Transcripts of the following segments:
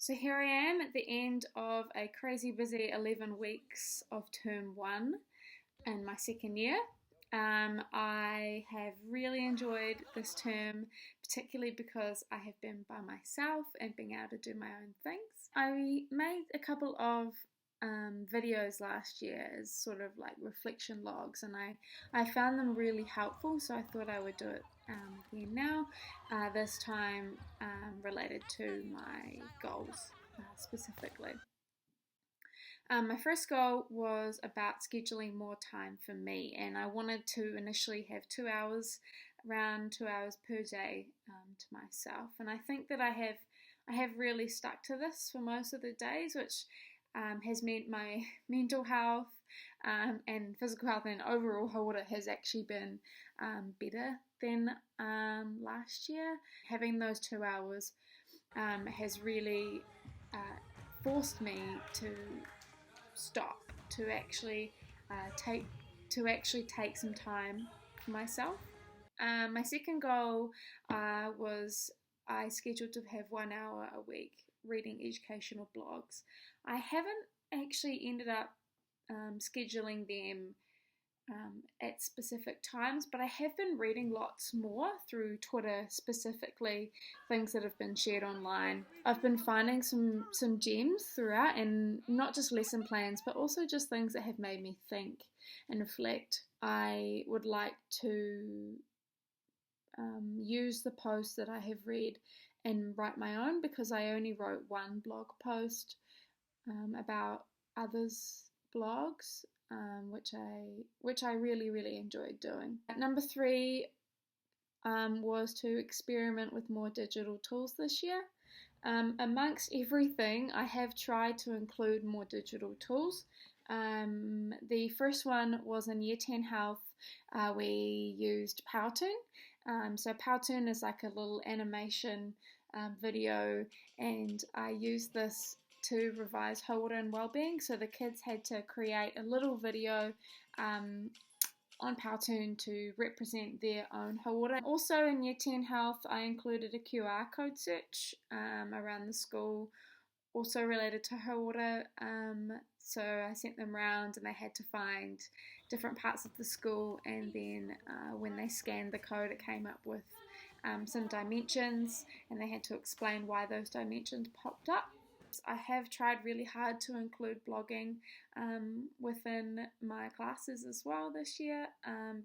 So here I am at the end of a crazy busy 11 weeks of term one in my second year. I have really enjoyed this term, particularly because I have been by myself and being able to do my own things. I made a couple of videos last year as sort of like reflection logs, and I found them really helpful, so I thought I would do it again now, this time related to my goals specifically. My first goal was about scheduling more time for me, and I wanted to initially have 2 hours, around 2 hours per day to myself. And I think that I have really stuck to this for most of the days, which has meant my mental health and physical health and overall hauora has actually been better than last year. Having those 2 hours has really forced me to stop, to actually take some time for myself. My second goal was I scheduled to have 1 hour a week reading educational blogs. I haven't actually ended up scheduling them at specific times, but I have been reading lots more through Twitter, specifically things that have been shared online. I've been finding some gems throughout, and not just lesson plans, but also just things that have made me think and reflect. I would like to use the posts that I have read and write my own, because I only wrote one blog post about others' blogs, which I really enjoyed doing. Number 3 was to experiment with more digital tools this year. Amongst everything, I have tried to include more digital tools. The first one was in Year 10 Health. We used Powtoon. So Powtoon is like a little animation video, and I used this to revise hauora and wellbeing. So the kids had to create a little video on Powtoon to represent their own hauora. Also in Year 10 Health, I included a QR code search around the school, also related to hauora. So I sent them around and they had to find different parts of the school, and then when they scanned the code, it came up with some dimensions, and they had to explain why those dimensions popped up. I have tried really hard to include blogging within my classes as well this year,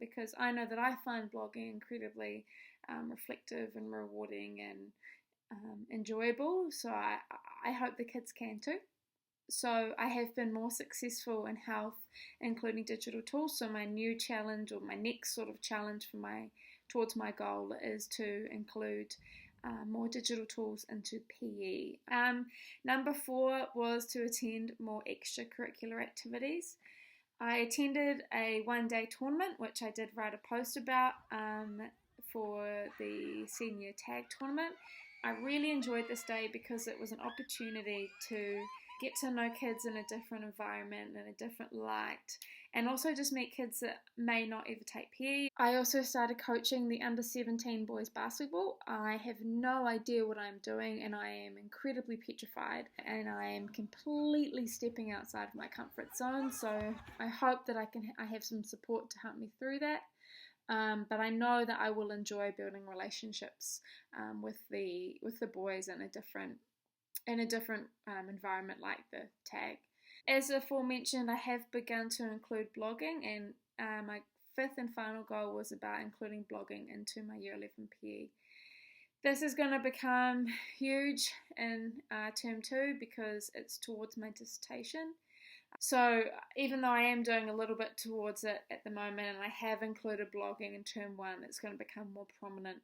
because I know that I find blogging incredibly reflective and rewarding and enjoyable, so I hope the kids can too. So I have been more successful in health, including digital tools. So my new challenge, or my next sort of challenge towards my goal, is to include more digital tools into PE. Number 4 was to attend more extracurricular activities. I attended a one-day tournament, which I did write a post about for the senior tag tournament. I really enjoyed this day because it was an opportunity to get to know kids in a different environment, in a different light, and also just meet kids that may not ever take PE. I also started coaching the under 17 boys basketball. I have no idea what I'm doing, and I am incredibly petrified, and I am completely stepping outside of my comfort zone. So I hope that I have some support to help me through that. But I know that I will enjoy building relationships with the boys in a different environment like the tag. As aforementioned, I have begun to include blogging, and my 5th and final goal was about including blogging into my Year 11 PE. This is going to become huge in term 2 because it's towards my dissertation. So even though I am doing a little bit towards it at the moment, and I have included blogging in term 1, it's going to become more prominent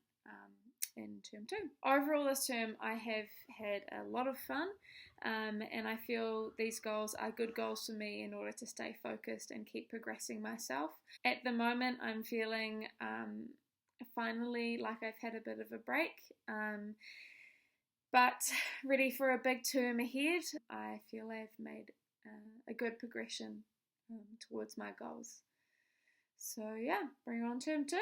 in term 2. Overall this term I have had a lot of fun, and I feel these goals are good goals for me in order to stay focused and keep progressing myself. At the moment I'm feeling finally like I've had a bit of a break, but ready for a big term ahead. I feel I've made a good progression towards my goals. So yeah, bring on term 2.